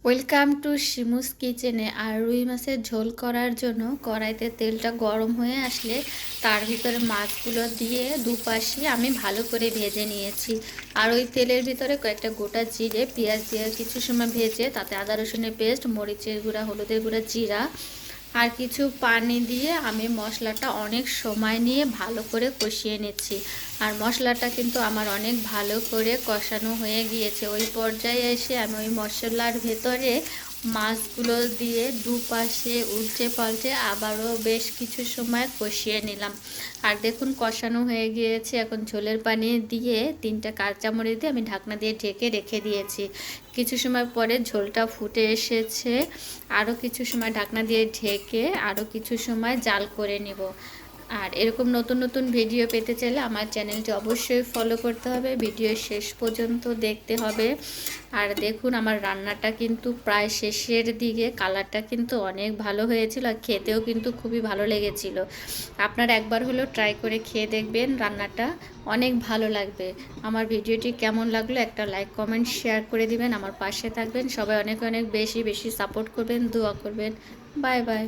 Welcome to শিমুস কিচেনে। আর রুই মাছের ঝোল করার জন্য কড়াইতে তেলটা গরম হয়ে আসলে তার ভিতরে মাছগুলো দিয়ে দুপাশে আমি ভালো করে ভেজে নিয়েছি। আর ওই তেলের ভিতরে কয়েকটা গোটা জিরে পেঁয়াজ দিয়ে কিছু সময় ভেজে তাতে আদা রসুনের পেস্ট, মরিচের গুঁড়া, হলুদের গুঁড়া, জিরা আর কিছু পানি দিয়ে আমি মশলাটা অনেক সময় নিয়ে ভালো করে কষিয়ে নিচ্ছি। আর মশলাটা কিন্তু আমার অনেক ভালো করে কষানো হয়ে গিয়েছে। ওই পর্যায়ে এসে আমি ওই মশলার ভেতরে মাছগুলো দিয়ে দুপাশে উল্টে পাল্টে আবারও বেশ কিছু সময় কষিয়ে নিলাম। আর দেখুন কষানো হয়ে গিয়েছে। এখন ঝোলের পানি দিয়ে 3টা কাঁচামরিচ দিয়ে আমি ঢাকনা দিয়ে ঢেকে রেখে দিয়েছি। কিছু সময় পরে ঝোলটা ফুটে এসেছে। আরও কিছু সময় ঢাকনা দিয়ে ঢেকে আরও কিছু সময় জাল করে নেব। আর এরকম নতুন নতুন ভিডিও পেতে চাইলে আমার চ্যানেলটি অবশ্যই ফলো করতে হবে, ভিডিও শেষ পর্যন্ত দেখতে হবে। আর দেখুন আমার রান্নাটা কিন্তু প্রায় শেষের দিকে, কালারটা কিন্তু অনেক ভালো হয়েছিল আর খেতেও কিন্তু খুবই ভালো লেগেছিল। আপনারা একবার হলেও ট্রাই করে খেয়ে দেখবেন, রান্নাটা অনেক ভালো লাগবে। আমার ভিডিওটি কেমন লাগলো একটা লাইক কমেন্ট শেয়ার করে দিবেন, আমার পাশে থাকবেন। সবাই অনেক অনেক বেশি বেশি সাপোর্ট করবেন, দোয়া করবেন। Bye bye.